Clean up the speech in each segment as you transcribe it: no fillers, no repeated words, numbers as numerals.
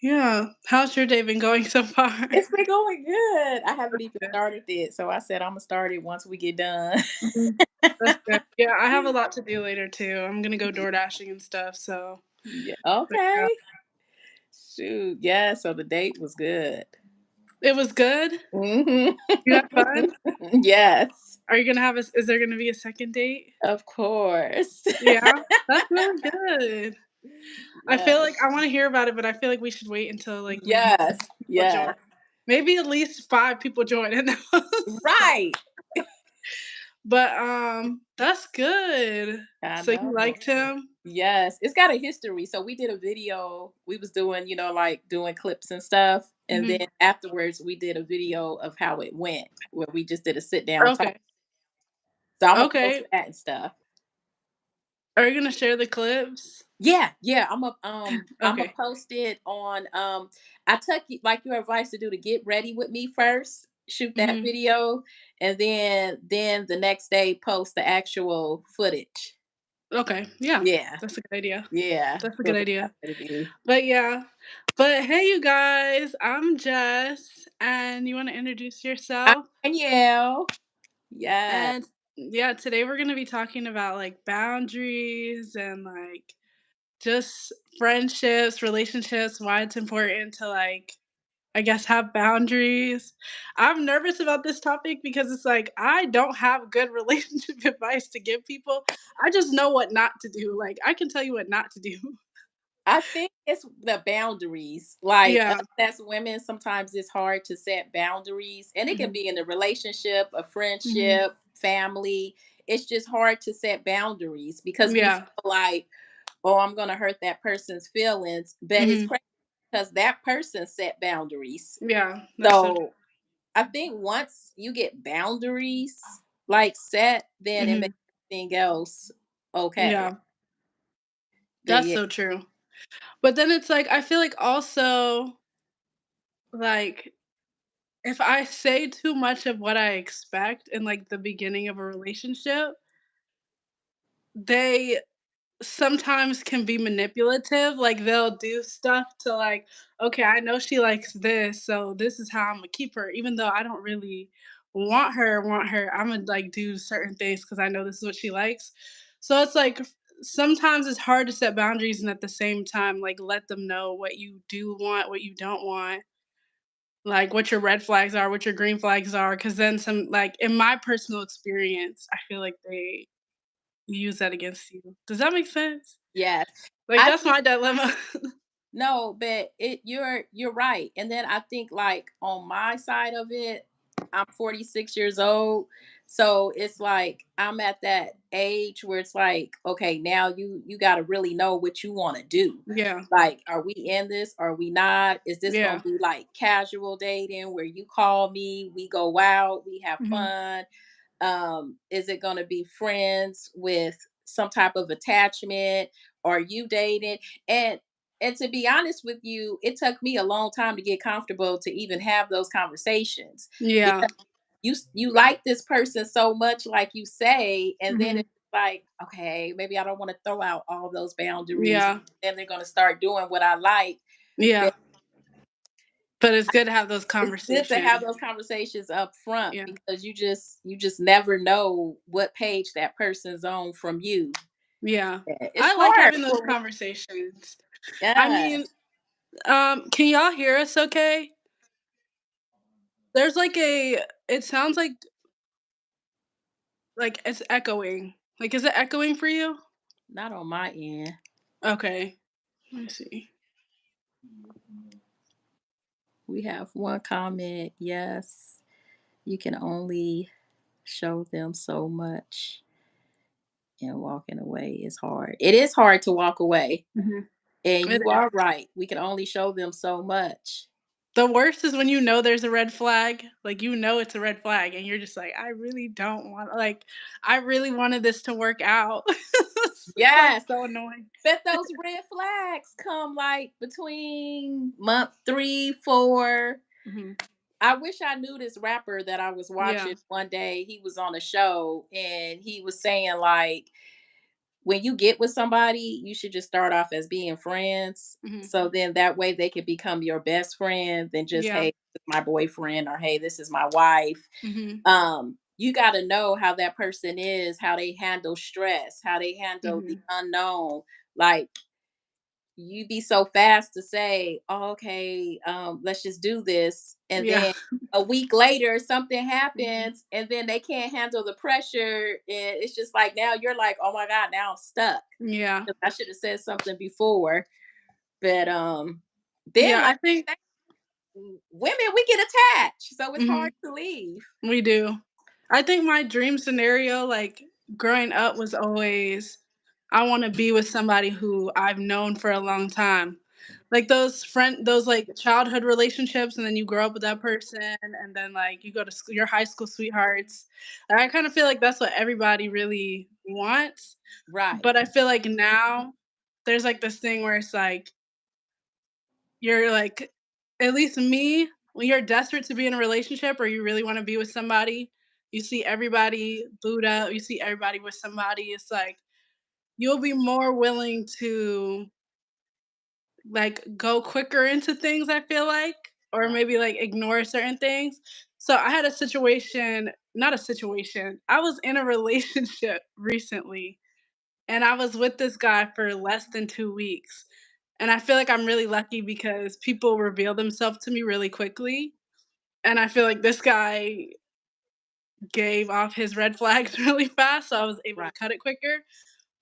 Yeah. How's your day been going so far? It's been going good. I haven't That's even good. started it, so I said Imma start it once we get done. Mhm. That's good. Yeah, I have a lot to do later too. I'm gonna go door dashing and stuff, so Yeah, but yeah. okay. Shoot, yeah, so the date was good. It was good? Mhm. You had fun? Yes, Are you gonna have a is there gonna be a second date? of course. Yeah? That's really good. I feel Yes. like I wanna hear about it, but I feel like we should wait until, like, maybe Yes, people join. yes. Maybe at least 5 people join and Right. but, that's good. I So you know. liked him? Yes, it's got a history. So we did a video. We was doing, like doing clips and stuff. And Mhm. then afterwards we did a video of how it went, where we just did a sit down talk. Okay. So I'm gonna post Okay. that and stuff. Are you gonna share the clips? Yeah, yeah. I'm gonna Okay. post it on I took like your advice to do to get ready with me first, shoot that Mhm. video, and then the next day post the actual footage. Okay, yeah, Yeah. that's a good idea. Yeah. That's a For good what idea. I'm gonna do. But yeah. But hey, you guys, I'm Jess, and you wanna introduce I'm yourself? Danielle. Yeah. And yeah, today we're gonna be talking about like boundaries and like just friendships, relationships, why it's important to like I guess have boundaries. I'm nervous about this topic because it's like I don't have good relationship advice to give people. I just know what not to do. Like I can tell you what not to do. I think it's the boundaries. Like us Yeah. as women, sometimes it's hard to set boundaries, and it can Mhm. be in a relationship, a Mhm. friendship, family. It's just hard to set boundaries because we feel Yeah. like, oh, I'm going to hurt that person's feelings. But it's Mhm. crazy because that person set boundaries. Yeah. That's so true. So I think once you get boundaries like set, then it Mhm. makes everything else okay. Yeah. But That's yeah, so true. But then it's like I feel like also like if I say too much of what I expect in like the beginning of a relationship, they sometimes can be manipulative, like, they'll do stuff to, like, "Okay, I know she likes this, so this is how Imma keep her," even though I don't really want her, Imma, like, do certain things because I know this is what she likes. So it's like, sometimes it's hard to set boundaries and at the same time, like, let them know what you do want, what you don't want, like, what your red flags are, what your green flags are. Because then some like, in my personal experience, I feel like they use that against you. Does that make sense? yes. Like, I that's think my dilemma. no, but you're right. And then I think like on my side of it, I'm 46 years old. So it's like I'm at that age where it's like, okay, now you got to really know what you want to do. Yeah, Like, are we in this? Are we not? Is this going yeah, to be like casual dating where you call me, we go out, we have mhm, fun? Is it going to be friends with some type of attachment? Are you dating? And and to be honest with you, it took me a long time to get comfortable to even have those conversations yeah, because you like this person so much, like you say, and then mhm, it's like, okay, maybe I don't want to throw out all those boundaries. yeah, Then they're going to start doing what I like. yeah, But but it's good to have those it's good to have conversations. those conversations up front Yeah, because you just never know what page that person's on from you. yeah. It's I like hard having those for conversations. I mean, yes. can y'all hear us okay? There's like a it sounds like it's echoing. Like, is it echoing for you? Not on my end. Okay, let me see. We have one comment. Yes, you can only show them so much, and walking away is hard. It is hard to walk away. Mhm. And It you is. are right. We can only show them so much. The worst is when you know there's a red flag, like, you know it's a red flag, and you're just like, "I really don't want like, I really wanted this to work out." It's, like, Yes. so annoying. But those red flags come like between month three, four. Mhm. I wish I knew this rapper that I was Yeah. watching one day. He was on a show and he was saying like when you get with somebody, you should just start off as being friends. Mhm. So then that way they can become your best friend than just, Yeah. hey, this is my boyfriend, or hey, this is my wife. Mhm. You got to know how that person is, how they handle stress, how they handle the Mhm. unknown. Like, you be so fast to say, oh, okay, let's just do this. And Yeah. then a week later, something Mhm. happens, and then they can't handle the pressure. And it's just like, now you're like, oh my God, now I'm stuck. Yeah. I should have said something before. But then Yeah, like I think women, we get attached. So it's hard mhm, to leave. we do. I think my dream scenario, like, growing up was always, I wanna be with somebody who I've known for a long time. Like, those, like, childhood relationships, and then you grow up with that person, and then, like, you go to your high school sweethearts. I kinda feel like that's what everybody really wants, Right. but I feel like now there's, like, this thing where it's like, you're like, at least me, when you're desperate to be in a relationship or you really wanna be with somebody, you see everybody booed up, you see everybody with somebody, it's like, you'll be more willing to, like, go quicker into things, I feel like, or Right. maybe, like, ignore certain things. So, I had a situation, not a situation, I was in a relationship recently, and I was with this guy for less than 2 weeks. And I feel like I'm really lucky because people reveal themselves to me really quickly, and I feel like this guy gave off his red flags really fast, so I was able to Right. cut it quicker.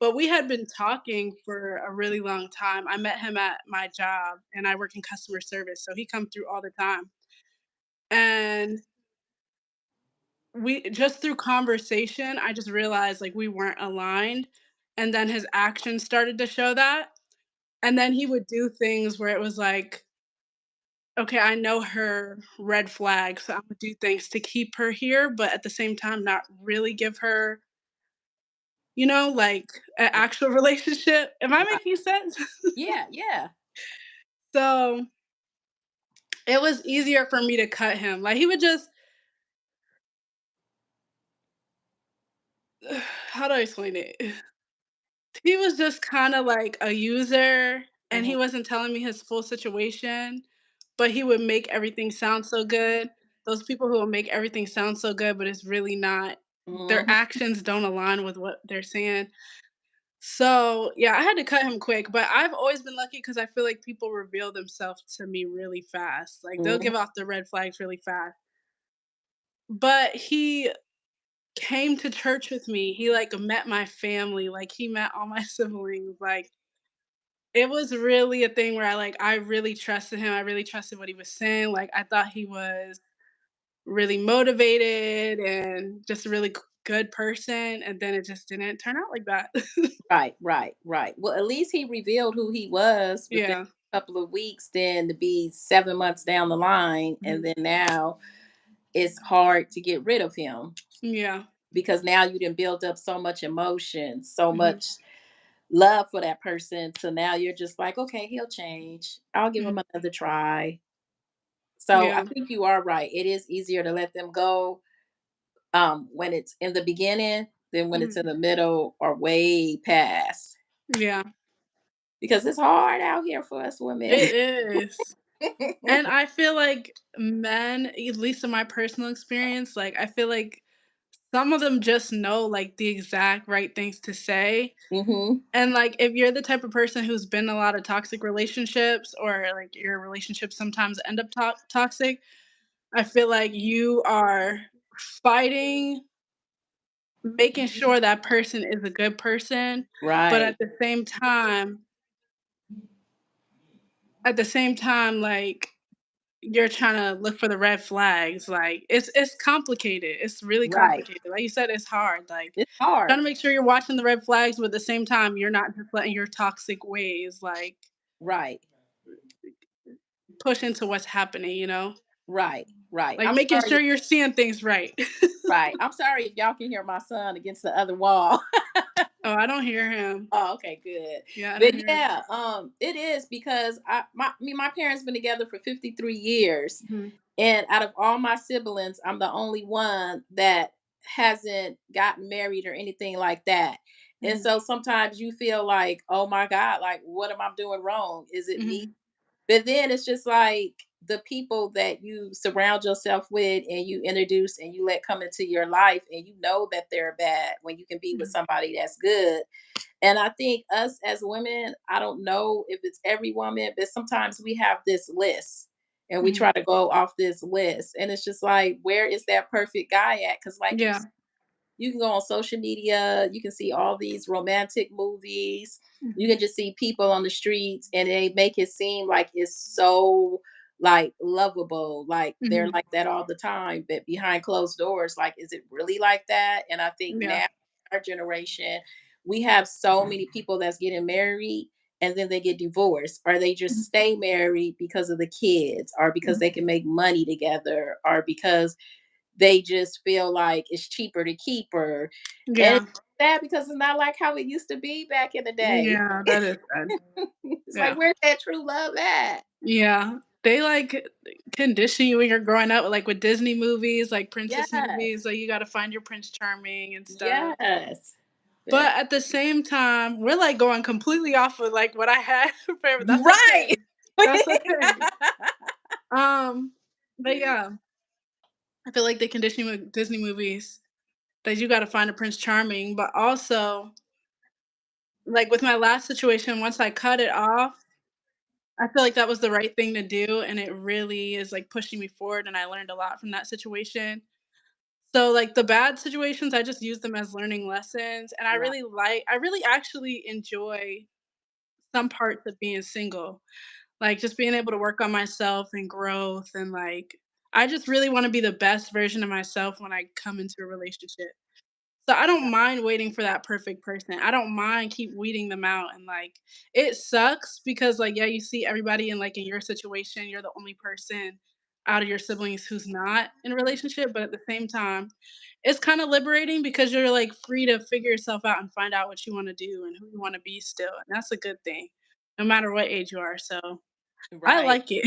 But we had been talking for a really long time. I met him at my job, and I work in customer service, so he come through all the time. And we just through conversation, I just realized, like, we weren't aligned, and then his actions started to show that. And then he would do things where it was like, okay, I know her red flags, so Imma do things to keep her here, but at the same time, not really give her, like, an actual relationship. Am I Right. making sense? Yeah. Yeah. So, it was easier for me to cut him. Like, he would just how do I explain it? He was just kinda like a user, and he Hmm. wasn't telling me his full situation, but he would make everything sound so good. Those people who will make everything sound so good, but it's really not, their Hmm. actions don't align with what they're saying. So, yeah, I had to cut him quick, but I've always been lucky because I feel like people reveal themselves to me really fast. Like, they'll Hmm. give off the red flags really fast. But he came to church with me. He, like, met my family, like, he met all my siblings, like, it was really a thing where I really trusted him, I really trusted what he was saying, like, I thought he was really motivated and just a really good person, and then it just didn't turn out like that. Right, right, right. Well, at least he revealed who he was within Yeah. a couple of weeks, than to be 7 months down the line. And Mhm. then now it's hard to get rid of him, Yeah. because now you didn't build up so much emotion, so Mhm. much love for that person. So now you're just like, okay, he'll change. I'll give him Mhm. another try. So I Yeah. think you are right. It is easier to let them go when it's in the beginning than when it's Mhm. in the middle or way past. Yeah. Because it's hard out here for us women. It is. And I feel like men, at least in my personal experience, like, I feel like some of them just know, like, the exact right things to say. Mhm. And, like, if you're the type of person who's been in a lot of toxic relationships or, like, your relationships sometimes end up toxic, I feel like you are fighting, making sure that person is a good person, but Right. at the same time, like, you're trying to look for the red flags, like, it's complicated, it's really Right. complicated, like you said, it's hard, like, It's trying hard. to make sure you're watching the red flags, but at the same time, you're not just letting your toxic ways, like, Right. push into what's happening, you know? Right. Right. Like, I'm making sorry. sure you're seeing things right. Right. I'm sorry if y'all can hear my son against the other wall. Oh, I don't hear him. Oh, okay, good. Yeah, I don't But hear him. yeah, it is because my parents been together for 53 years. Mhm. And out of all my siblings, I'm the only one that hasn't gotten married or anything like that. And Mhm. so sometimes you feel like, oh my God, like what am I doing wrong? Is it me? Mhm. But then it's just like the people that you surround yourself with and you introduce and you let come into your life and you know that they're bad when you can be with Mhm. somebody that's good. And I think us as women, I don't know if it's every woman, but sometimes we have this list and we Mhm. try to go off this list. And it's just like, where is that perfect guy at? Because, like Yeah. you can go on social media, you can see all these romantic movies, you Mhm. can just see people on the streets, and they make it seem like it's so like lovable, like they're Mhm. like that all the time. But behind closed doors, like, is it really like that? And I think Yeah. now, our generation, we have so many people that's getting married and then they get divorced, or they just Mhm. stay married because of the kids, or because Mhm. they can make money together, or because they just feel like it's cheaper to keep her. And Yeah. it's sad because it's not like how it used to be back in the day. Yeah, that is sad. It's like, Yeah. where's that true love at? Yeah. They, like, condition you when you're growing up, like, with Disney movies, like princess Yes. movies, like, you gotta find your Prince Charming and stuff. Yes. But But at the same time, we're, like, going completely off of, like, what I had forever. That's right. okay. That's okay. Um, but yeah, I feel like they condition you with Disney movies that you gotta find a Prince Charming, but also, like, with my last situation, once I cut it off, I feel like that was the right thing to do, and it really is, like, pushing me forward, and I learned a lot from that situation. So, like, the bad situations, I just use them as learning lessons, and Right. I really actually enjoy some parts of being single, like, just being able to work on myself and growth and, like, I just really wanna be the best version of myself when I come into a relationship. So I don't mind waiting for that perfect person. I don't mind keep weeding them out and, like, it sucks because, like, yeah, you see everybody in, like, in your situation, you're the only person out of your siblings who's not in a relationship, but at the same time, it's kinda liberating because you're, like, free to figure yourself out and find out what you wanna do and who you wanna be still, and that's a good thing, no matter what age you are, so I Right. like it.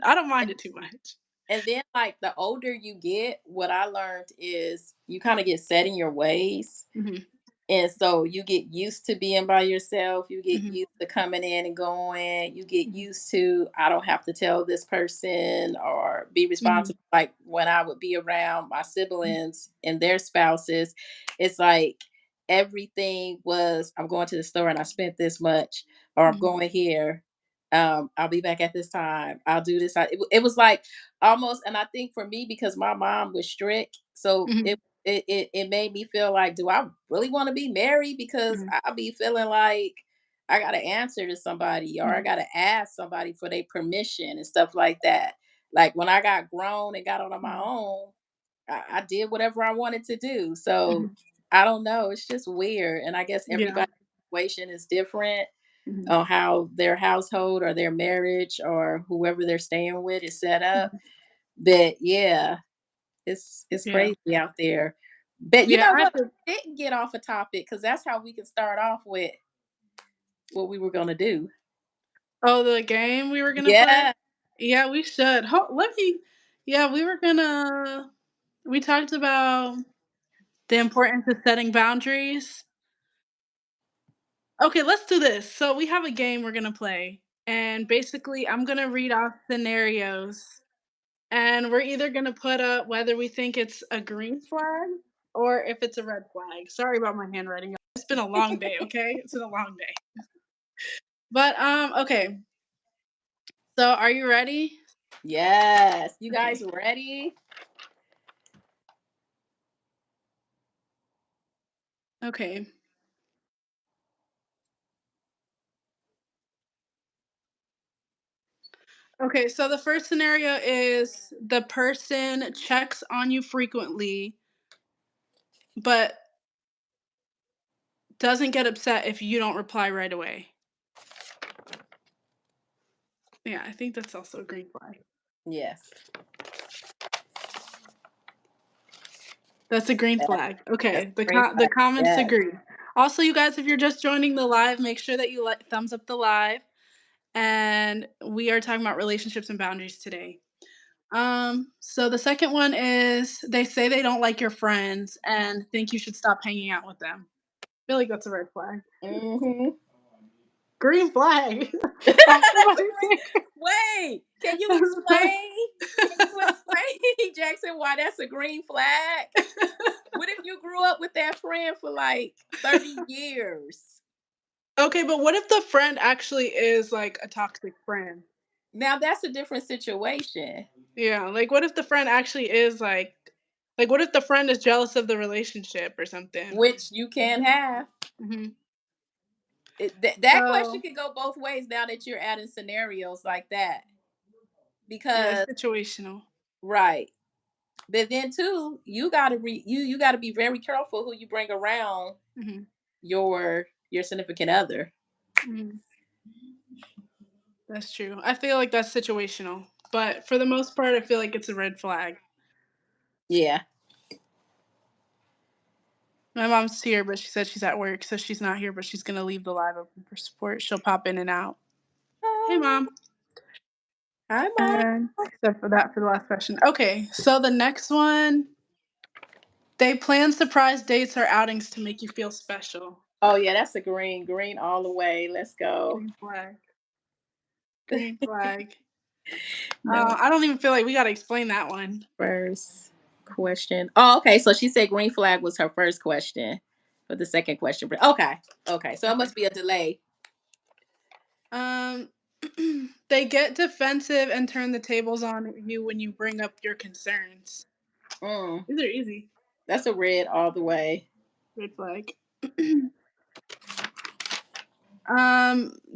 I don't mind it too much. And then, like, the older you get, what I learned is you kind of get set in your ways. Mhm, And so you get used to being by yourself. You get mhm, used to coming in and going. You get mhm, used to, I don't have to tell this person or be mhm, responsible. Like when I would be around my mhm, siblings and their spouses, it's like everything was, I'm going to the store and I spent this much, or I'm mhm, going here. I'll be back at this time. I'll do this. It was like almost, and I think for me, because my mom was strict, so mhm, it made me feel like, do I really want to be married? Because mhm, I'll be feeling like I gotta answer to somebody or I mhm, gotta ask somebody for their permission and stuff like that. Like when I got grown and got on my mhm, own, I did whatever I wanted to do. So mhm. I don't know. It's just weird. And I guess Yeah. everybody's situation is different Mhm, on how their household or their marriage or whoever they're staying with is set up. mhm. But yeah, it's Yeah. crazy out there. But you Yeah, know I have what? to We didn't get off a topic because that's how we can start off with what we were gonna do. oh, the game we were gonna play? Yeah. Yeah, we should. Let me yeah, we talked about the importance of setting boundaries. Okay, let's do this. So we have a game we're gonna play, and basically I'm gonna read off scenarios, and we're either gonna put up whether we think it's a green flag or if it's a red flag. Sorry about my handwriting. It's been a long day, okay? It's been a long day. But okay. So are you ready? Yes. You guys Okay. ready? Okay. Okay, so the first scenario is the person checks on you frequently, but doesn't get upset if you don't reply right away. Yeah, I think that's also a green flag. Yes. That's a green That's, flag. that's Okay, green the flag. comments Yes. agree. Also, you guys, if you're just joining the live, make sure that you thumbs up the live. And we are talking about relationships and boundaries today. So the second one is they say they don't like your friends and think you should stop hanging out with them. I feel like that's a red flag. Mhm. Green flag. Why That's am a green. Wait, can you explain? Can you explain, Jackson, why that's a green flag? What if you grew up with that friend for like 30 years? Okay, but what if the friend actually is like a toxic friend? Now that's a different situation, Yeah, like what if the friend actually is like what if the friend is jealous of the relationship or something? which you can have. Mhm. That question So, can go both ways now that you're adding scenarios like that. yeah, it's Because situational. right. But then too, you gotta be very careful who you bring around Mhm. your significant other. Mhm. That's true. I feel like that's situational, but for the most part, I feel like it's a red flag. Yeah. My mom's here, but she said she's at work, so she's not here, but she's gonna leave the live open for support. She'll pop in and out. Hey, Oh, mom. hi, mom. And except for that, for the last question. Okay, so the next one, they plan surprise dates or outings to make you feel special. Oh yeah, that's a green, green all the way. Let's go. Green flag. Green flag. No I don't even feel like we gotta explain that one. first question. Oh, okay. So she said green flag was her first question for the second question. But okay, okay. So it Okay. must be a delay. Um, they get defensive and turn the tables on you when you bring up your concerns. Mm, These are easy. that's a red all the way. Red flag.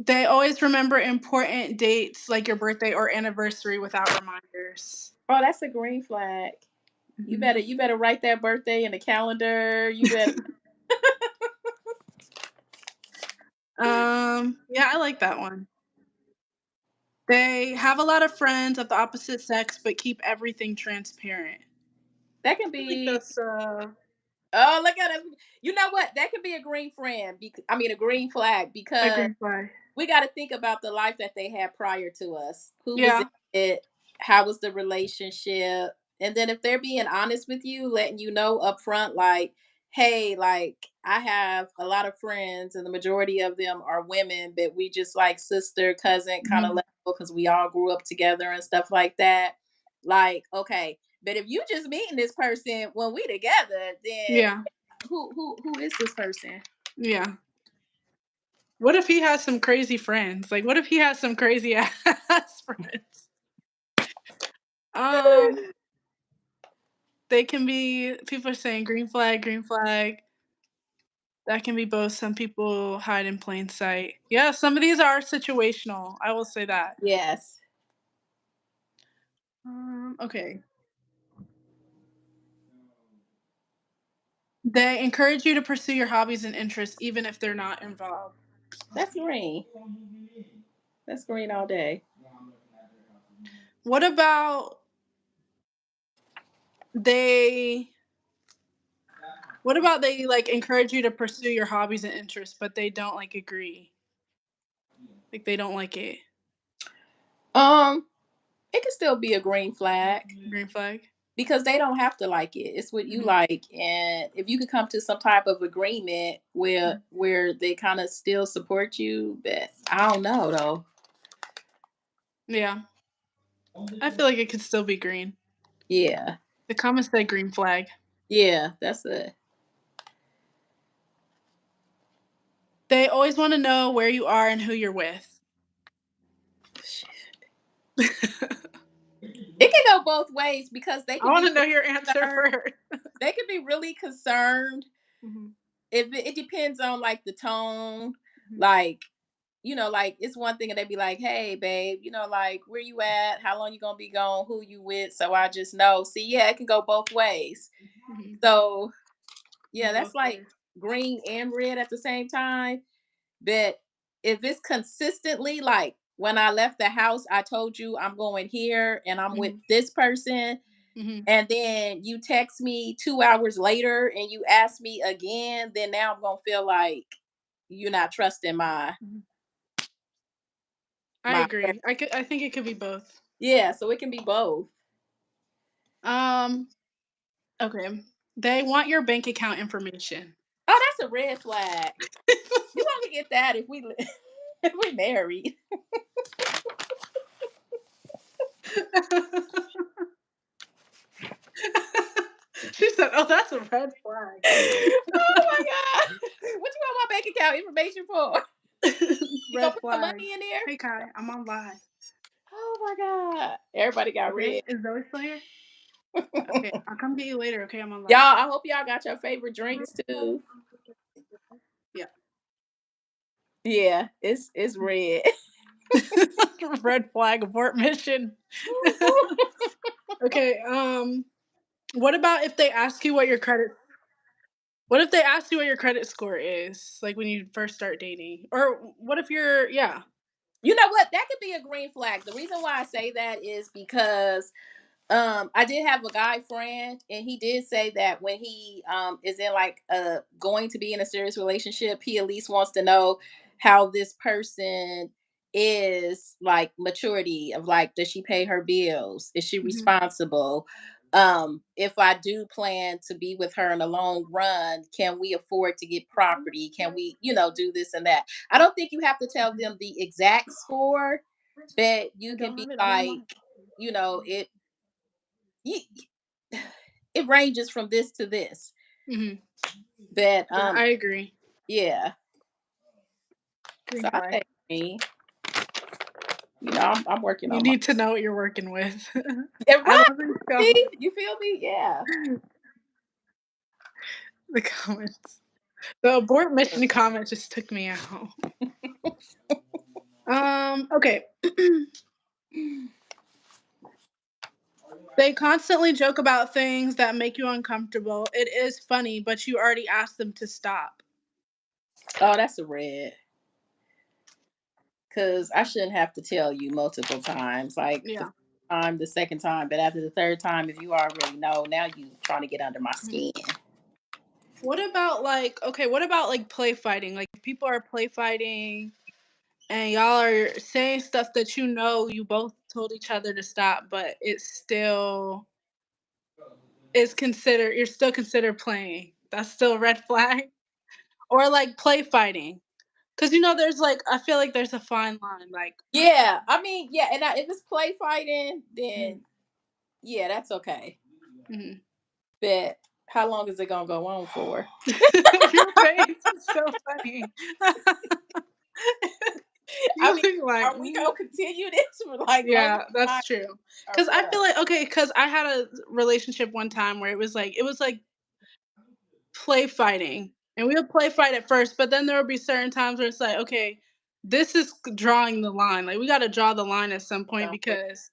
They always remember important dates like your birthday or anniversary without reminders. Oh, that's a green flag. Mhm. You better write that birthday in the calendar. You better. Yeah, I like that one. They have a lot of friends of the opposite sex, but keep everything transparent. That can I feel like be. that's Oh, look at us. You know what? That could be a green friend. I mean, a green flag a because green flag. we got to think about the life that they had prior to us. Who was Yeah. it? How was the relationship? And then if they're being honest with you, letting you know up front, like, hey, like I have a lot of friends, and the majority of them are women, but we just like sister, cousin kind of Mhm. level because we all grew up together and stuff like that. Like, okay, but if you just meeting this person when we together, then Yeah. who is this person? Yeah. What if he has some crazy friends? Like, what if he has some crazy ass friends? Um, they can be people are saying green flag, green flag. That can be both. Some people hide in plain sight. Yeah, some of these are situational. I will say that. Yes. Okay. They encourage you to pursue your hobbies and interests even if they're not involved. That's green. That's green all day. What about they they like encourage you to pursue your hobbies and interests, but they don't like agree? Like they don't like it. Um, it can still be a green flag Green flag. because they don't have to like it. It's what you Mhm. like, and if you could come to some type of agreement where they kind of still support you, but I don't know though. Yeah. I feel like it could still be green. Yeah, The comments say green flag. yeah, that's a. They always want to know where you are and who you're with. It can go both ways because they I could want be to know your answer concerned. first. They could be really concerned. Mhm, If it depends on like the tone, mhm, like like it's one thing and they be like, "Hey, babe, like where you at? How long you gonna be gone? Who you with?" So I just know. See, yeah, it can go both ways. mhm. So yeah, Both that's like ways. green and red at the same time. But if it's consistently like when I left the house, I told you I'm going here and I'm with Mhm, this person, mhm, and then you text me 2 hours later and you ask me again, then now I'm gonna feel like you're not trusting mhm. I my agree. I think it could be both. yeah, so it can be both. Um, okay. They want your bank account information. Oh, that's a red flag. You only get that if if we married. She said, "Oh, that's a red flag." Oh my god. What you want my bank account information for? You gonna Red put some flag. money in there? Hey, Kai, I'm on live. Oh my god. Everybody got Okay, red. is Zoe still here? Okay, I'll come get you later. Okay, I'm on Y'all, live. I hope y'all got your favorite drinks too. Yeah. Yeah, it's red. Red flag abort mission. Okay, what about if they ask you what if they ask you what your credit score is, like, when you first start dating? Or what if you're yeah. You know what? That could be a green flag. The reason why I say that is because I did have a guy friend, and he did say that when he is in like going to be in a serious relationship, he at least wants to know how this person is, like maturity of like, does she pay her bills? Is she Mhm, responsible? If I do plan to be with her in the long run, can we afford to get property? Can we, do this and that? I don't think you have to tell mhm. them the exact score, but I you can don't be have it on my like, mind. it y- it ranges from this to this. Mhm. But Yeah, I agree. yeah. Green So I flag. say me, I'm working You on my need to know what you're working with. yeah, I right. love these comments. See? You feel me? Yeah. The comments. The abort mission comment just took me out. Okay. They constantly joke about things that make you uncomfortable. It is funny, but you already asked them to stop. Oh, that's a red. Cause I shouldn't have to tell you multiple times. Like the Yeah. first time, the second time, but after the third time, if you already know, now you trying to get under my Mhm. skin. What about like okay, what about like play fighting? Like if people are play fighting and y'all are saying stuff that you know you both told each other to stop, but it's still is considered you're still considered playing. That's still a red flag. Or like play fighting. Cause there's like I feel like there's a fine line. Like Yeah, I mean, yeah, and if it's play fighting, mhm, then yeah, that's okay. mhm. But how long is it gonna go on for? Your face is so funny. I You mean, look like are we gonna continue this for like longer yeah, that's time true. or Cause I what? feel like okay, cause I had a relationship one time where it was like play fighting. And we would play fight at first, but then there would be certain times where it's like, okay, this is drawing the line. Like we gotta draw the line at some point Something. because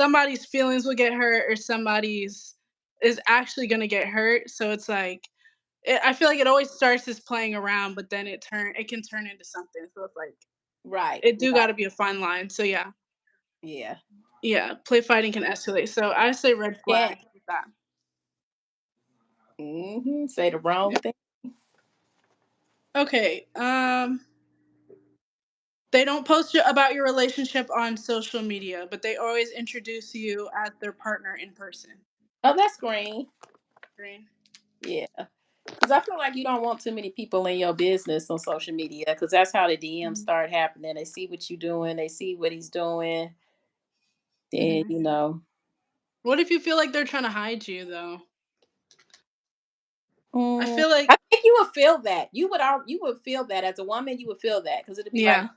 somebody's feelings will get hurt or somebody's is actually gonna get hurt. So it's like I feel like it always starts as playing around, but then it can turn into something. So it's like Right, it do right. got to be a fine line. So yeah, Yeah. yeah, play fighting can escalate. So I say red Can't flag with that. say the wrong Yeah. thing. Okay. They don't post about your relationship on social media, but they always introduce you as their partner in person. Oh, that's green. Green. Yeah. Because I feel like you don't want too many people in your business on social media because that's how the DMs Mhm. start happening. They see what you're doing, they see what he's doing. Then, Mhm. What if you feel like they're trying to hide you though? I feel I like think you would feel that. You would feel that as a woman. You would feel that because it'd be like, yeah.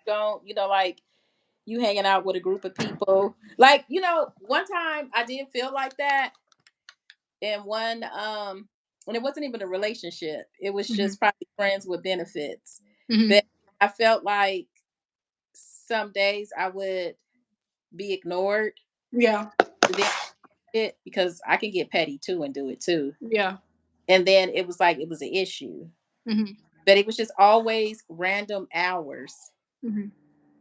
don't like you hanging out with a group of people. Like one time I did feel like that, and and it wasn't even a relationship. It was Mhm. just probably friends with benefits. Mhm. But I felt like some days I would be ignored. Yeah. Then it because I can get petty too and do it too. Yeah. And then it was like it was an issue. Mhm. But it was just always random hours Mhm.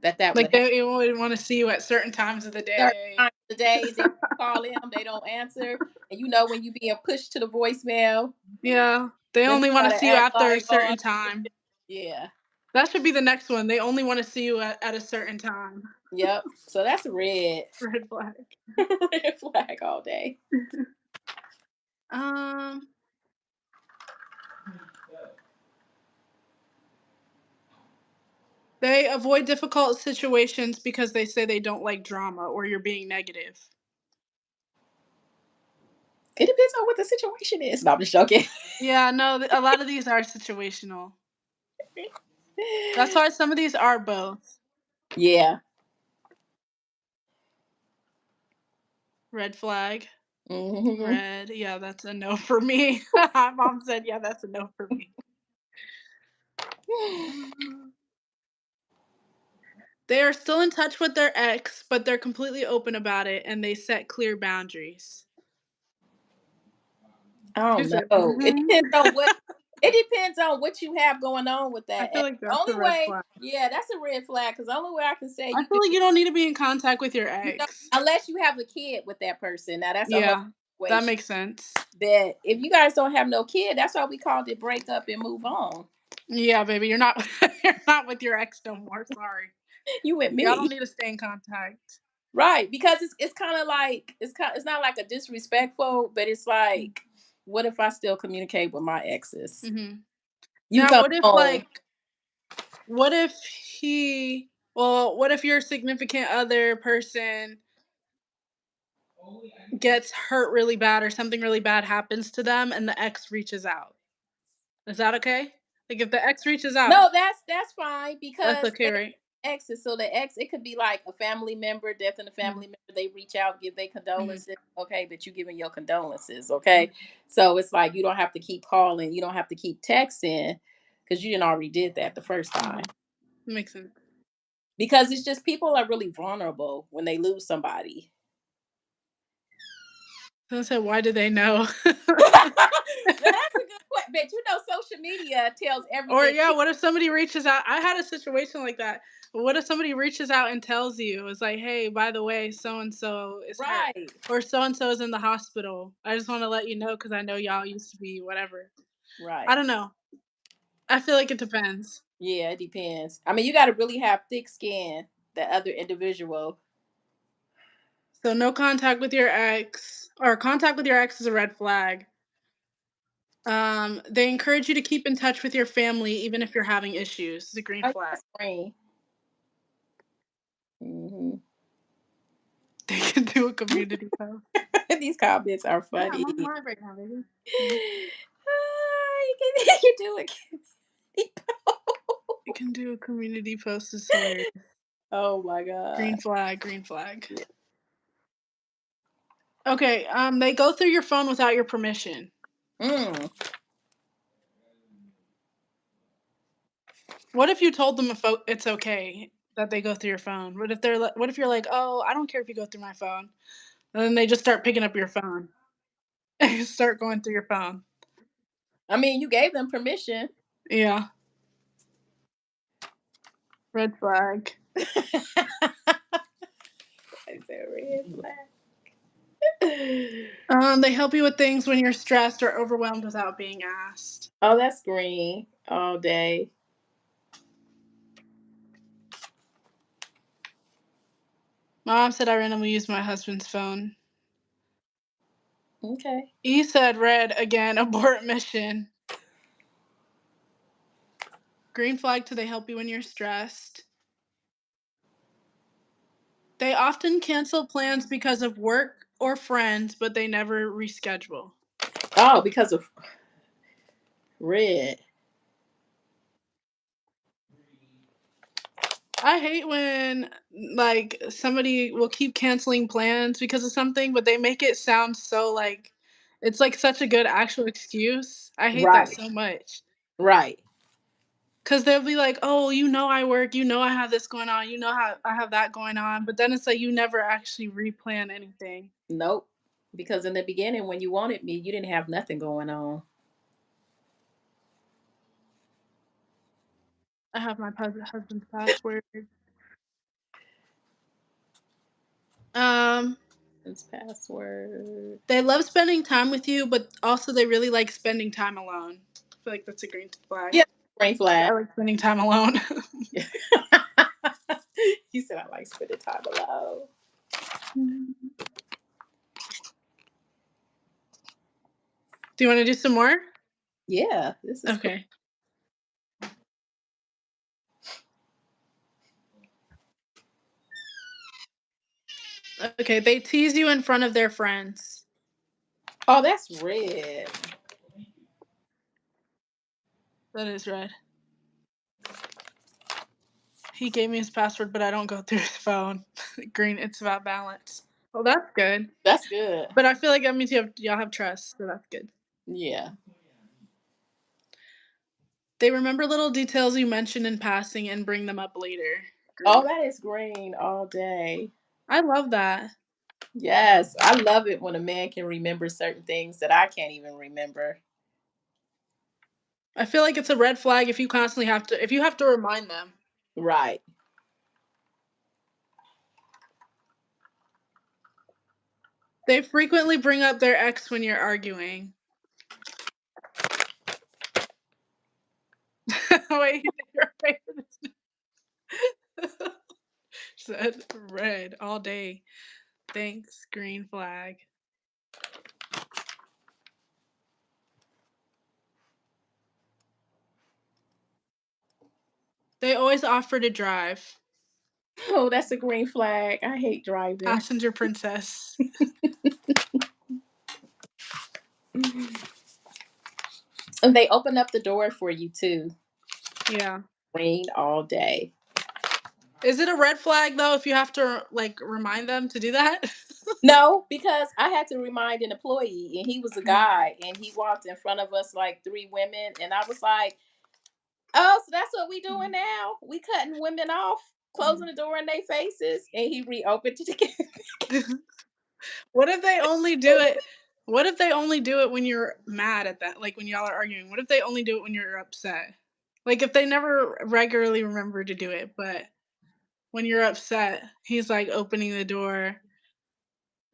that Like would happen. they only want to see you at certain times of the Certain day. times of the day, then you call them, they don't answer. And when you being pushed to the voicemail, Yeah. They let me only want try to to see you act after a like, oh, certain time. yeah. That should be the next one. They only want to see you at a certain time. Yep. So that's a red. Red flag. Red flag all day. Um, they avoid difficult situations because they say they don't like drama or you're being negative. It depends on what the situation is. No, I'm just joking. Yeah, no, a lot of these are situational. That's why some of these are both. Yeah. Red flag. Hmm. Red. Yeah, that's a no for me. My mom said, yeah, that's a no for me. They are still in touch with their ex, but they're completely open about it and they set clear boundaries. I She don't said, know. It depends on what you have going on with I that. feel And like the that's a only red way, flag. yeah, that's a red flag. Because the only way I can say I you feel could, like you don't need to be in contact with your you know, ex. unless you have a kid with that person. Now that's a whole Yeah, that situation. makes sense. That if you guys don't have no kid, that's why we called it break up and move on. Yeah, baby, you're not you're not with your ex no more. Sorry. You with Y'all don't me. need to stay in contact. Right, because it's kind of like it's not like a disrespectful, but it's like, what if I still communicate with my exes? Mm-hmm. You Now, come what if home, what if what if your significant other person gets hurt really bad or something really bad happens to them and the ex reaches out? Is that okay? Like if the ex reaches out, no, that's fine that's because okay, right? exes. So the ex, it could be like a family member, death in the Mhm, family member. They reach out, give their mhm, condolences. Okay, but you giving your condolences. Okay, so it's like you don't have to keep calling, you don't have to keep texting because you didn't already did that the first time. mhm. Makes sense. Because it's just people are really vulnerable when they lose somebody. I said, why do they know? Now that's a good point. But you know, social media tells Or everything. yeah, what if somebody reaches out? I had a situation like that. What if somebody reaches out and tells you, it's like, hey, by the way, so and so is hurt, Right, or so and so is in the hospital. I just want to let you know because I know y'all used to be whatever. I right. don't know. I feel like it depends. Yeah, it depends. I mean, you got to really have thick skin. The other individual. So no contact with your ex, or contact with your ex is a red flag. They encourage you to keep in touch with your family even if you're having issues. It's a green Oh, flag. that's green. Hmm. They can do a community post. These comments are Yeah, funny. I'm on live right now, baby. Mhm. Ah, you do it. You can do a community post. Is hilarious. Oh my god. Green flag. Green flag. Okay. They go through your phone without your permission. Mm. What if you told them if it's okay that they go through your phone? What if you're like, oh, I don't care if you go through my phone, and then they just start picking up your phone and start going through your phone. I mean, you gave them permission. Yeah. Red flag. I said red flag. They help you with things when you're stressed or overwhelmed without being asked. Oh, that's green all day. Mom said I randomly used my husband's phone. Okay. E said red again, abort mission. Green flag to they help you when you're stressed. They often cancel plans because of work or friends, but they never reschedule. Oh, because of red. I hate when like somebody will keep canceling plans because of something, but they make it sound so like it's like such a good actual excuse. I hate that Right. so much. Right. Cause they'll be like, "Oh, you know I work, you know I have this going on, you know how I have that going on," but then it's like you never actually replan anything. Nope. Because in the beginning, when you wanted me, you didn't have nothing going on. I have my husband's password. Um, This password. they love spending time with you, but also they really like spending time alone. I feel like that's a green flag. Yeah. Green I flag. like spending time alone. He said I like spending time alone. Do you wanna do some more? Yeah, this is cool. Okay. Okay, they tease you in front of their friends. Oh, that's red. That is red. He gave me his password, but I don't go through his phone. Green, it's about balance. Well, that's good. That's good. But I feel like that means y'all have trust, so that's good. Yeah. They remember little details you mention in passing and bring them up later. Oh, Green. that is green all day. I love that. Yes, I love it when a man can remember certain things that I can't even remember. I feel like it's a red flag if you have to remind them. Right. They frequently bring up their ex when you're arguing. Wait, your favorite is said red all day. Thanks, green flag. They always offer to drive. Oh, that's a green flag. I hate driving. Passenger princess. And they open up the door for you too. Yeah. Green all day. Is it a red flag though if you have to like remind them to do that? No, because I had to remind an employee, and he was a guy, and he walked in front of us like three women, and I was like, "Oh, so that's what we doing now? We cutting women off, closing the door in their faces?" And he reopened it again. What if they only do it what if they only do it when you're mad at that? Like when y'all are arguing. What if they only do it when you're upset? Like if they never regularly remember to do it, but when you're upset, he's like opening the door.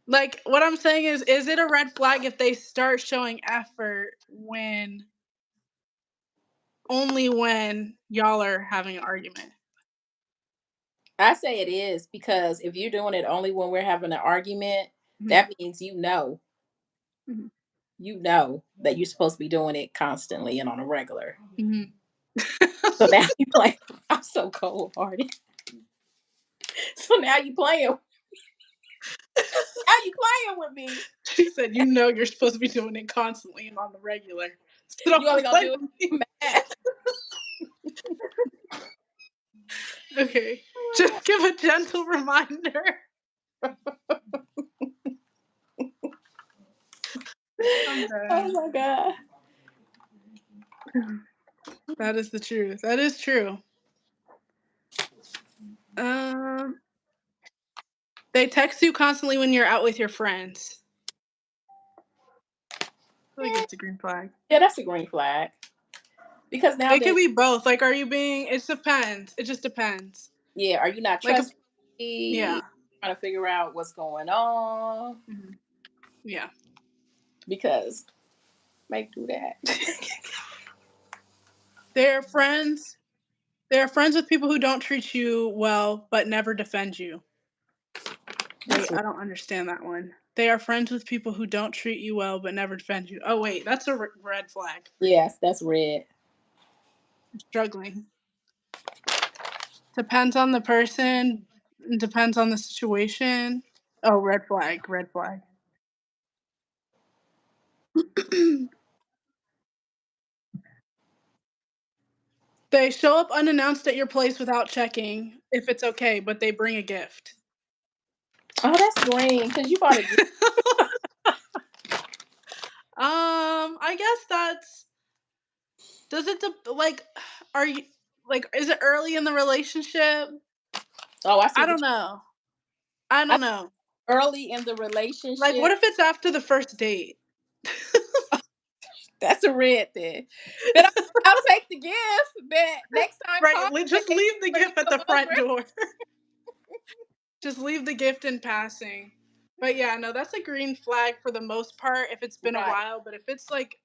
Like what I'm saying is it a red flag if they start showing effort when only when y'all are having an argument? I say it is because if you're doing it only when we're having an argument, Mhm, that means mhm, you know that you're supposed to be doing it constantly and on a regular. mhm. So now you play. I'm so cold hearted. So now you playing. Now you playing with me. She said, "You know you're supposed to be doing it constantly and on the regular, so You only don't gonna play do with me." it mad. Okay, just give a gentle reminder. I'm Oh done. my god. That is the truth. That is true. Um, they text you constantly when you're out with your friends. I feel like Eh, it's a green flag. yeah, that's a green flag. Because It could nowadays, be both. Like, are you being? It depends. It just depends. yeah, are you not Like, if trustworthy? yeah, Trying to figure out what's going on mhm, yeah. because make do that. They're friends. They're friends with people who don't treat you well but never defend you. That's Wait, I don't understand that one. They are friends with people who don't treat you well but never defend you. Oh wait, that's a red flag. yes, that's red. I'm struggling. Depends on the person. Depends on the situation. Oh, red flag. Red flag. They show up unannounced at your place without checking if it's okay, but they bring a gift. Oh, that's green because you bought a gift. I guess that's does it like are you like is it early in the relationship? Oh, I see I what don't know. I I don't know. early in the Like relationship. what if it's after the first date? That's a red then. Then I'll take the gift. But next time, Right, call just me leave the before you gift at come the front over. door. Just leave the gift in passing. But yeah, no, that's a green flag for the most part if it's been a Right. while, but if it's like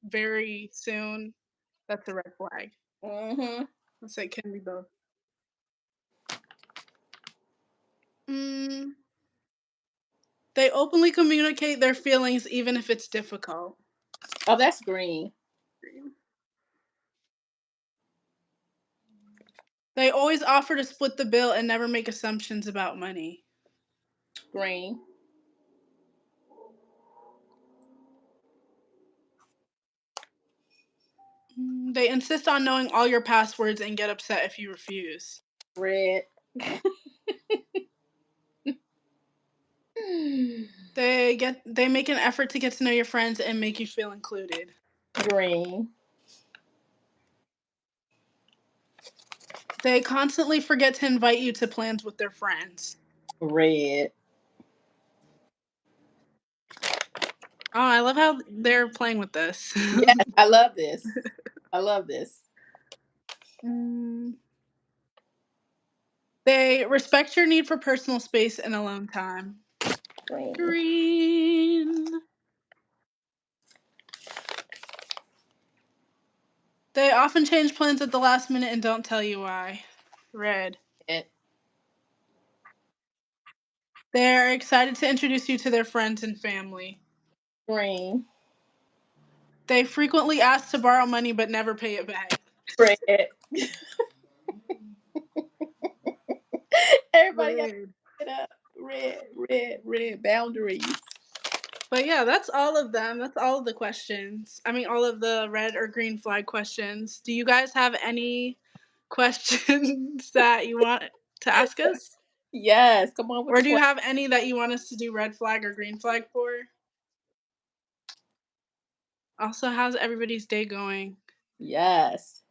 very soon, that's a red flag. Mm-hmm. Let's say it can be both. Mm, they openly communicate their feelings even if it's difficult. Oh, that's green. They always offer to split the bill and never make assumptions about money. Green. They insist on knowing all your passwords and get upset if you refuse. Red. They make an effort to get to know your friends and make you feel included. Green. They constantly forget to invite you to plans with their friends. Red. Oh, I love how they're playing with this. Yes, I love this. I love this. Mm, they respect your need for personal space and alone time. Green. Green. They often change plans at the last minute and don't tell you why. Red. Red. They're excited to introduce you to their friends and family. Green. They frequently ask to borrow money but never pay it back. Red. Everybody got Red. it up. Red, red, red. Boundaries. But yeah, that's all of them. That's all of the questions. I mean, all of the red or green flag questions. Do you guys have any questions that you want to ask us? Yes, come on with Or the do you question. have any that you want us to do red flag or green flag for? Also, how's everybody's day going? Yes.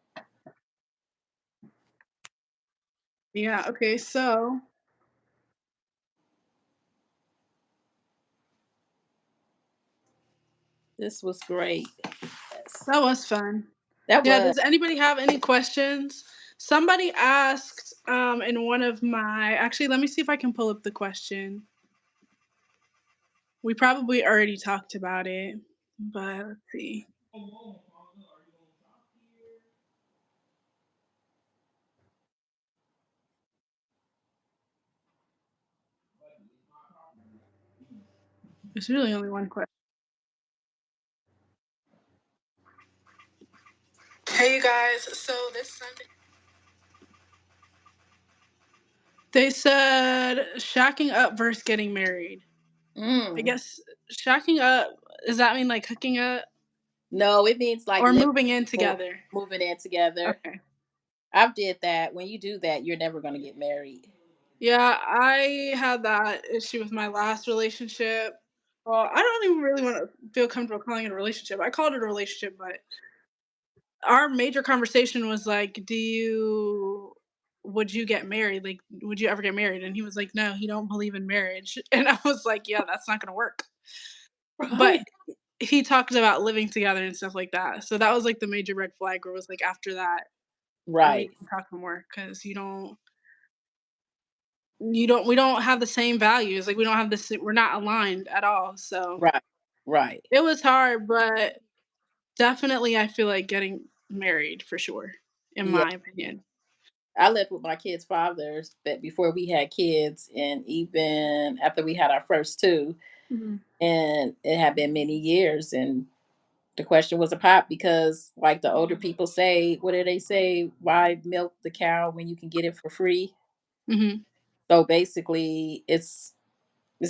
Yeah, okay, so This was great. Yes. that was fun. That Yeah, was. does anybody have any questions? Somebody asked in one of my actually let me see if I can pull up the question. We probably already talked about it, but let's see. There's really only one question. Hey you guys, so this Sunday they said shacking up versus getting married. I Mm. guess shacking up, does that mean like hooking up No, it means like or living moving in or together? moving in together. Okay. I've did that. When you do that, you're never going to get married. Yeah, I had that issue with my last relationship. Well, I don't even really want to feel comfortable calling it a relationship. I called it a relationship, but our major conversation was like, "Do you would you get married? Like, would you ever get married?" And he was like, "No, he don't believe in marriage." And I was like, "Yeah, that's not gonna work." But Right. he talked about living together and stuff like that. So that was like the major red flag where it was like after that, we Right. didn't talk no more because you don't we don't have the same values. Like we don't have this we're not aligned at all. So Right. Right. it was hard, but definitely I feel like getting married for sure, in Yeah. my opinion. I lived with my kids' fathers that before we had kids, and even after we had our first two, Mhm. and it had been many years. And the question was a pop because, like the older people say, what do they say? Why milk the cow when you can get it for free? Mhm. So basically, it's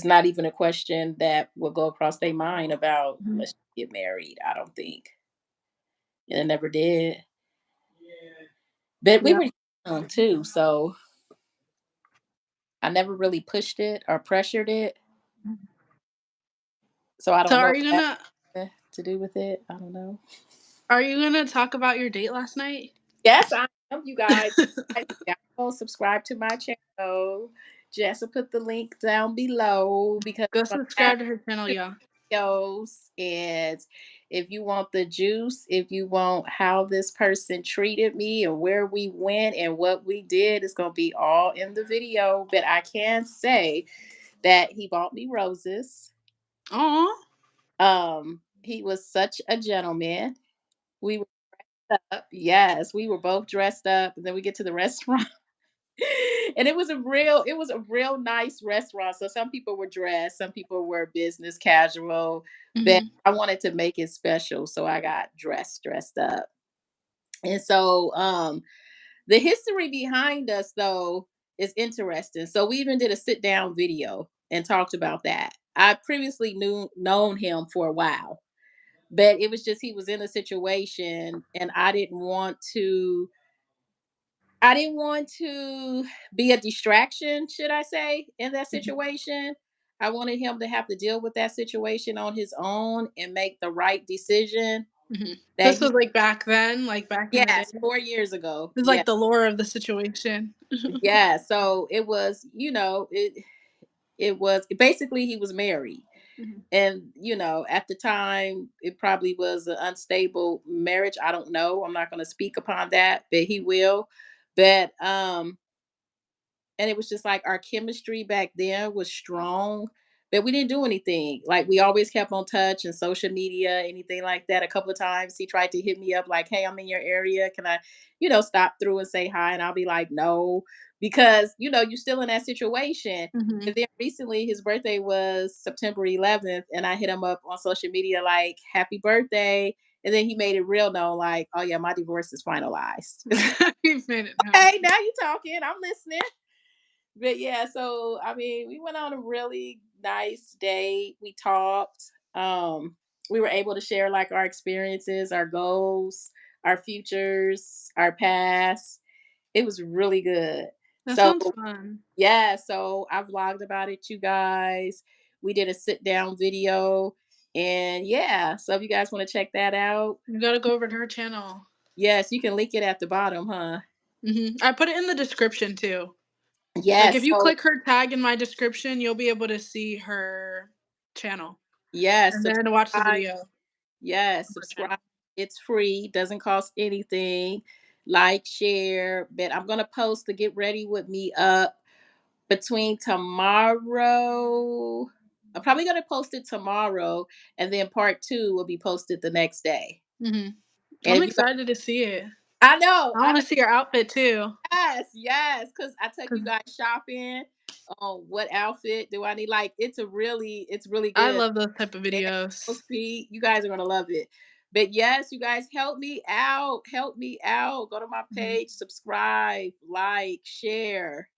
not even a question that will go across their mind about Mhm. let's get married. I don't think, and it never did. But we Yeah. were young too, so I never really pushed it or pressured it. So I So don't know are what you that gonna has to do with it. I don't know. talk about your date last night? Yes, I am. You guys, go subscribe to my channel. Jess will put the link down below because Go I'm gonna have subscribe to her channel, y'all. videos. And if you want the juice, if you want how this person treated me and where we went and what we did, it's gonna be all in the video. But I can say that he bought me roses. Aw. He was such a gentleman. We were up. Yes, we were both dressed up, and then we get to the restaurant. And it was a real nice restaurant. So some people were dressed, some people were business casual, but Mhm. I wanted to make it special. So I got dressed up. And so the history behind us though is interesting. So we even did a sit down video and talked about that. I previously knew known him for a while, but it was just he was in a situation and I didn't want to be a distraction, should I say, in that Mhm. situation. I wanted him to have to deal with that situation on his own and make the right decision Mhm. that This he was, like, back then, like, back in the day? yes, 4 years ago. It's Yeah. like the lore of the situation. Yeah, so it was, it was basically he was married. Mhm. And, at the time, it probably was an unstable marriage. I don't know. I'm not going to speak upon that, but he will. But and it was just like our chemistry back then was strong, but we didn't do anything. Like we always kept on touch and social media, anything like that. A couple of times he tried to hit me up like, "Hey, I'm in your area. Can I, stop through and say hi?" And I'll be like, "No," because you're still in that situation. Mhm. And then recently his birthday was September 11th, and I hit him up on social media like, "Happy birthday." And then he made it real known, like, "Oh yeah, my divorce is finalized." You've made it known. Okay, now you talking. I'm listening. But yeah, so I mean, we went on a really nice date. We talked. We were able to share like our experiences, our goals, our futures, our past. It was really good. That So sounds fun. yeah, so I vlogged about it, you guys. We did a sit down video. And yeah, so if you guys want to check that out, You gotta go over to her channel. yes, you can link it at the bottom, huh? Mhm. I put it in the description too. Like, if Yes. you So click her tag in my description, you'll be able to see her channel, yes, and then watch the subscribe. video Yes, of her channel. subscribe. It's free, doesn't cost anything. Like, share. But I'm gonna post to get ready with me up between tomorrow. I'm probably gonna post it tomorrow, and then part two will be posted the next day. Mhm. And I'm if you guys, excited to see it. I I wanna know, see your outfit too. yes, because I took you 'Cause guys shopping. What outfit do I need? Like, it's really I good. love those type of Yeah, videos. speed. You guys are gonna love it. But yes, you guys help me out. Help me out. Go to my Mhm. page, subscribe, like, share,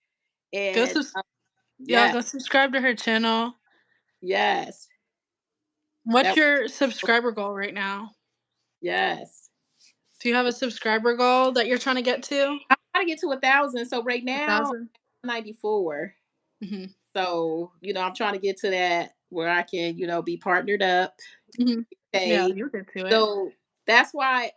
Go and sus Yeah, yes, go subscribe to her channel. yes, What's that your subscriber goal right now? yes. Do you have a subscriber goal that you're trying to get to? I'm trying to get to 1,000. So right now, 1,000? 94. Mhm. So I'm trying to get to that where I can be partnered up. Mhm. Yeah, Paid. you'll get to it. So that's why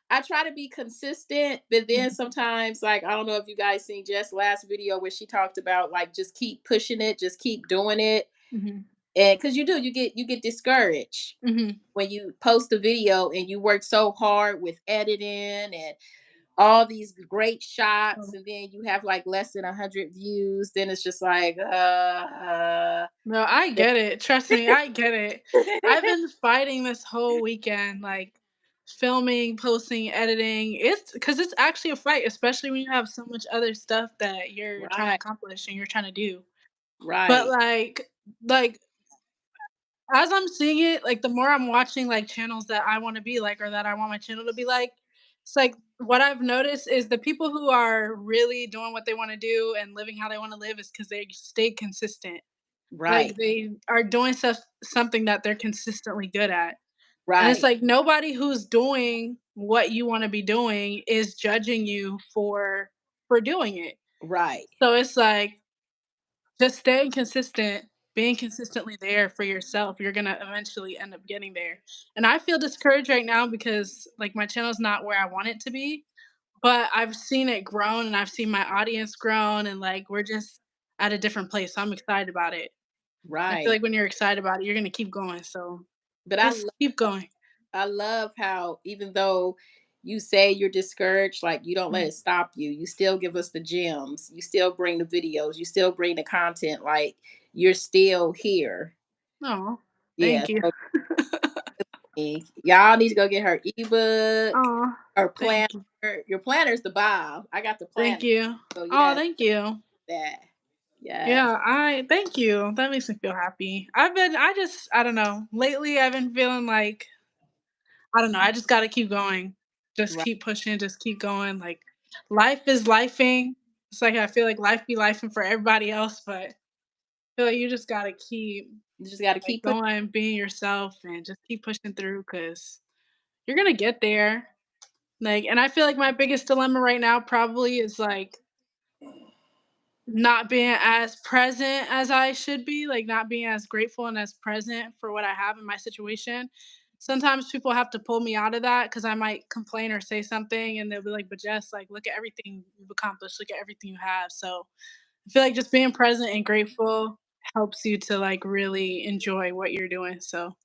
I try to be consistent, but then Mhm. sometimes like I don't know if you guys seen Jess' last video where she talked about like just keep pushing it, just keep doing it. Mhm. And because you get discouraged Mhm. when you post a video and you work so hard with editing and all these great shots Oh. and then you have like less than 100 views, then it's just like No, I get it. Trust me, I get it. I've been fighting this whole weekend, like, filming, posting, editing. It's because it's actually a fight, especially when you have so much other stuff that you're trying to right, accomplish and you're trying to do. But, right, like, as I'm seeing it, like, the more I'm watching, like, channels that I wanna be like or that I want my channel to be like, it's like what I've noticed is the people who are really doing what they wanna do and living how they wanna live is because they stay consistent. Like, right, they are doing something that they're consistently good at. And it's right, like nobody who's doing what you wanna be doing is judging you for doing it. right, So it's like, just staying consistent, being consistently there for yourself, you're gonna eventually end up getting there. And I feel discouraged right now because, like, my channel's not where I want it to be, but I've seen it grown and I've seen my audience grown and, like, we're just at a different place, so I'm excited about it. I feel right. like when you're excited about it, you're gonna keep going, so But just keep going. I love how even though you say you're discouraged, like you don't let Mhm. it stop you. You still give us the gems. You still bring the videos. You still bring the content. Like you're still here. Aw, Yeah. thank you. So y'all need to go get her ebook, Aw, her planner. thank you. your planner's the bomb. I got the Thank planner. you. So Oh, yes, thank you. that. Yes. Yeah, I thank you. That makes me feel happy. I don't know. Lately I've been feeling like I don't know, I just gotta keep going. Just Right. keep pushing, just keep going. Like life is lifing. It's like I feel like life be lifing for everybody else, but I feel like you just gotta keep You just got to like keep pushing. going, being yourself and just keep pushing through because you're gonna get there. Like, and I feel like my biggest dilemma right now probably is like not being as present as I should be, like not being as grateful and as present for what I have in my situation. Sometimes people have to pull me out of that because I might complain or say something and they'll be like, but Jess, like, look at everything you've accomplished, look at everything you have. So I feel like just being present and grateful helps you to like really enjoy what you're doing. So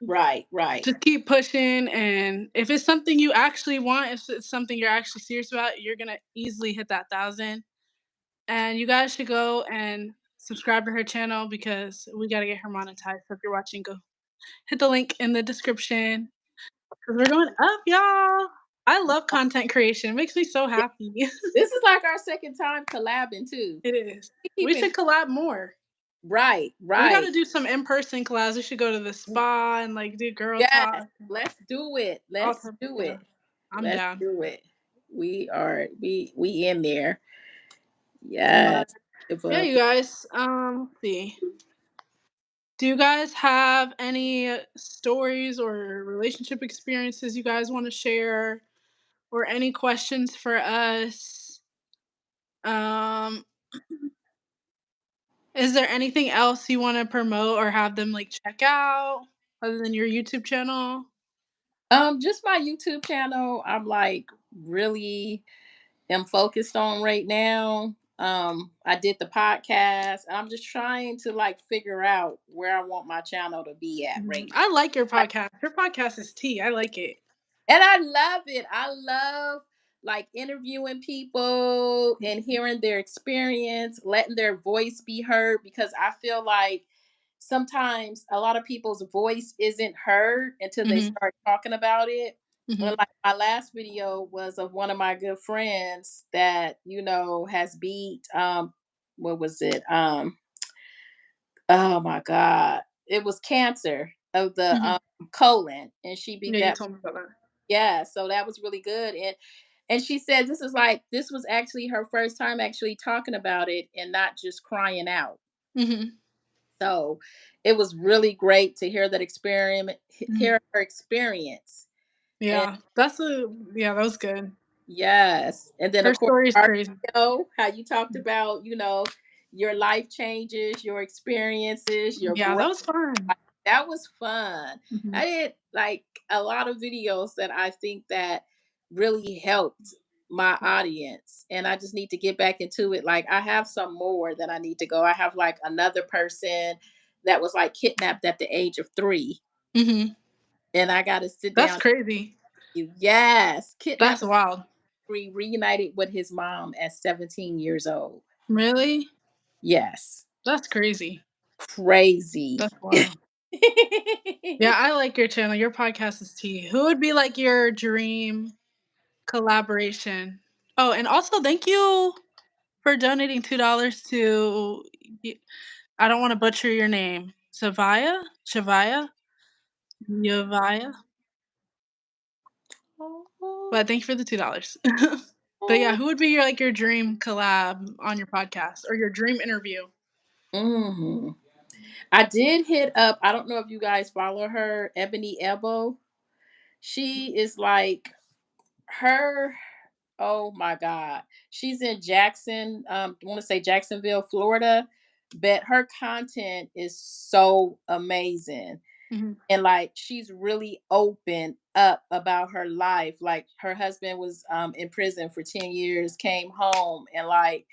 Right, right, just keep pushing. And if it's something you actually want, if it's something you're actually serious about, you're going to easily hit that thousand. And you guys should go and subscribe to her channel because we gotta get her monetized. So if you're watching, go hit the link in the description because we're going up, y'all. I love content creation. It makes me so yeah. happy. This is like our second time collabing too. It is. We We keeping should collab more. right, We right. gotta do some in-person collabs. We should go to the spa and like do girl Yes, talk. let's do it. All Let's type of do yeah. it. I'm Let's down. do it. We in there. But Yes. yeah, But you guys. Let's see. Do you guys have any stories or relationship experiences you guys want to share? Or any questions for us? Um, is there anything else you wanna promote or have them, like, check out other than your YouTube channel? just my YouTube channel, I'm like really am focused on right now. I did the podcast. And I'm just trying to like figure out where I want my channel to be at right Mhm. now. I like your Like, podcast. Your podcast is tea. I like it. and I love it. I love like interviewing people and hearing their experience, letting their voice be heard because I feel like sometimes a lot of people's voice isn't heard until they Mhm, start talking about it. And mhm, like my last video was of one of my good friends that, has beat what was it? Oh my God. It was cancer of the mhm. colon and she beat Yeah, you that. told me about that. Yeah, so that was really good. And she said this was actually her first time actually talking about it and not just crying out. Mhm, So it was really great to hear that experiment, mhm. hear her experience. And Yeah, that was good. yes, and then Her of course story is our crazy. video, how you talked about, your life changes, your experiences, your Yeah, growth. that was fun. That was fun. Mhm, I did like a lot of videos that I think that really helped my audience and I just need to get back into it. Like I have some more that I need to go. I have like another person that was like kidnapped at the age of 3 mhm. and I got to sit That's down crazy. with you. Yes, That's kidnapped at wild. 3 reunited with his mom at 17 years old. Really? Yes. That's crazy. Crazy. That's wild. Yeah, I like your channel. Your podcast is tea. Who would be like your dream collaboration? Oh, and also thank you for donating $2 to y I don't wanna butcher your name. Savaya? Shavaya? Yavaya? But thank you for the $2. But yeah, who would be your, like, your dream collab on your podcast or your dream interview? Mhm. I did hit up, I don't know if you guys follow her, Ebony Ebo. She is like her, oh my God. She's in Jackson, I want to say Jacksonville, Florida, but her content is so amazing. Mhm, And like she's really open up about her life. Like her husband was in prison for 10 years, came home and like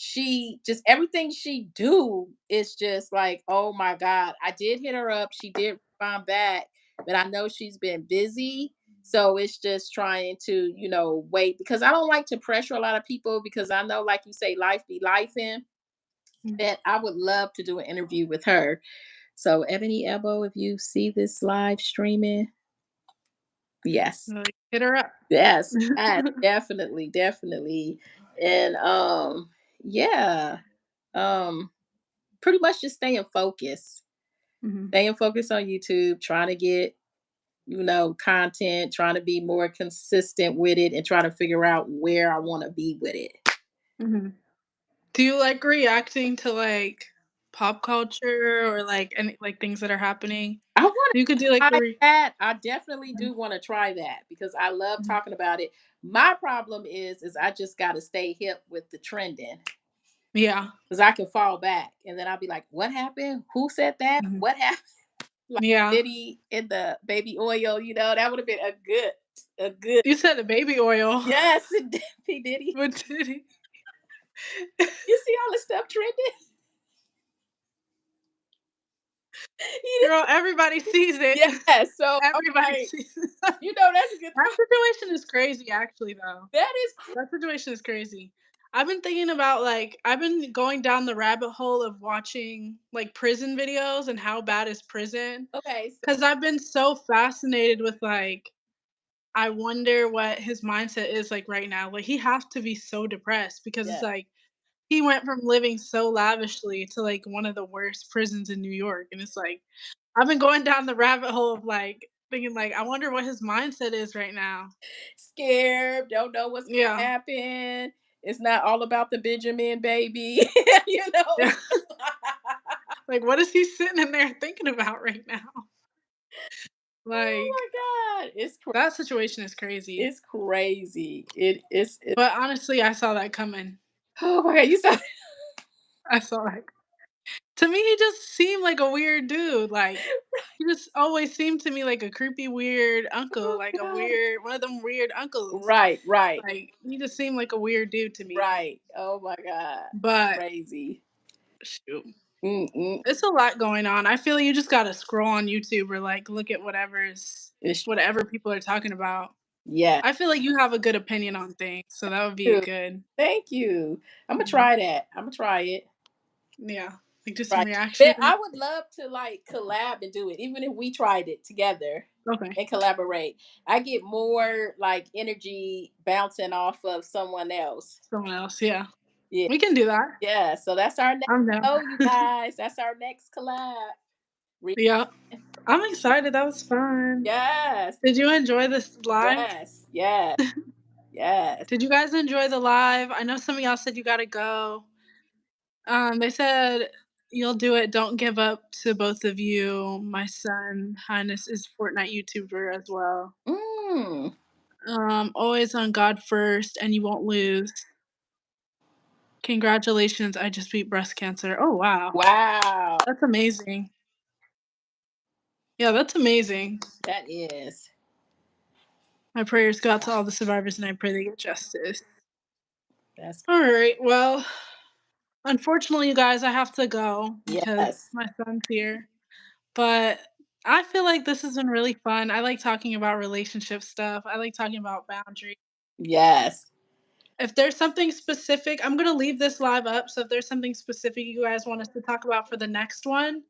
she just everything she do is just like, oh my God. I did hit her up. She did respond back, but I know she's been busy. So it's just trying to, wait because I don't like to pressure a lot of people because I know, like you say, life be life in. mhm. But I would love to do an interview with her. So Ebony Ebo, if you see this live streaming, Yes. Like, hit her up. Yes. Definitely, definitely. And yeah. Um Pretty much just staying focused. Mhm. Staying focused on YouTube, trying to get, content, trying to be more consistent with it and trying to figure out where I want to be with it. Mhm. Do you like reacting to, like, pop culture or, like, any like, things that are happening? I want You could to do, like, try the re that. I definitely Mhm, do want to try that because I love mhm, talking about it. My problem is I just got to stay hip with the trending yeah, because I can fall back and then I'll be like, "What happened? Who said that? mhm, What happened?" Like yeah. Diddy in the baby oil, that would have been a good. You said the baby oil. Yes, P Diddy. What did he You see all the stuff trending? He Girl, everybody sees it. did. Yeah. So I'm Everybody like, sees it. that's a good. That situation is crazy, actually, though. That is That situation is crazy. I've been thinking about, like I've been going down the rabbit hole of watching, like, prison videos and how bad is prison, okay. because 'cause I've been so fascinated with, like, I wonder what his mindset is like right now. Like, he has to be so depressed because it's Yeah. like he went from living so lavishly to, like, one of the worst prisons in New York, and it's like I've been going down the rabbit hole of, like, thinking, like, I wonder what his mindset is right now. Scared, don't know what's Yeah. gonna happen. It's not all about the Benjamin baby, you know. Yeah. Like, what is he sitting in there thinking about right now? Like, Oh my god, that situation is crazy. it's crazy. It. But honestly, I saw that coming. Oh my god, you saw. I saw that to me, he just seemed like a weird dude, like, he just always seemed to me like a creepy, weird uncle, Oh like a god. weird one of them weird uncles. Right, right, Like, he just seemed like a weird dude to me. right. Oh my god, But, crazy. shoot, Mm-mm. it's a lot going on. I feel you just gotta scroll on YouTube or, like, look at It's whatever people are talking about. yeah. I feel like you have a good opinion on things, so that would be Too. good. Thank you. I'm gonna Mhm. try that. I'm gonna try it. Yeah, like, just some Right. reaction. But I would love to like collab and do it, even if we tried it together Okay, and collaborate. I get more like energy bouncing off of someone else. someone else, yeah. Yeah. We can do that. Yeah. So that's our next I'm down. oh you guys. That's our next collab. Re- Yeah, I'm excited, that was fun. Yes. Did you enjoy this live? Yes. Yes. Yes. Did you guys enjoy the live? I know some of y'all said you gotta go. They said you'll do it, don't give up to both of you. My son, Highness, is Fortnite YouTuber as well. Mm. Always on God first, and you won't lose. Congratulations, I just beat breast cancer. Oh, wow. Wow. That's amazing. Yeah, that's amazing. That is. My prayers go out to all the survivors, and I pray they get justice. That's Alright, well, unfortunately, you guys, I have to go because yes. my son's here, but I feel like this has been really fun. I like talking about relationship stuff. I like talking about boundaries. Yes. If there's something specific, I'm gonna leave this live up, so if there's something specific you guys want us to talk about for the next one,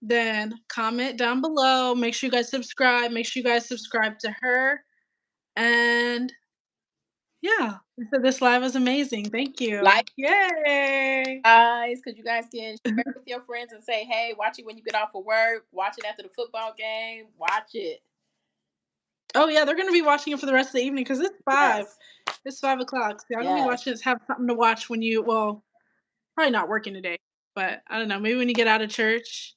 then comment down below. Make sure you guys subscribe. Make sure you guys subscribe to her. And yeah, so this live was amazing. Thank you. Like Yay! guys, because you guys can share it with your friends and say, hey, watch it when you get off of work, watch it after the football game, watch it. Oh yeah, they're gonna be watching it for the rest of the evening because it's 5. Yes, It's 5 o'clock. So y'all gonna be yes, watching this, have something to watch when you well, probably not working today, but I don't know, maybe when you get out of church.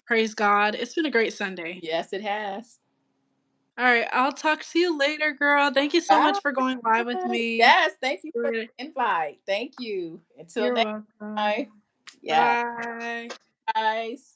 Praise God. It's been a great Sunday. yes, it has. Alright, I'll talk to you later, girl. Thank you so Bye. much for going live with me. Yes, thank you for Later. the invite. Thank you. Until You're next welcome. time. Yeah, Bye. guys.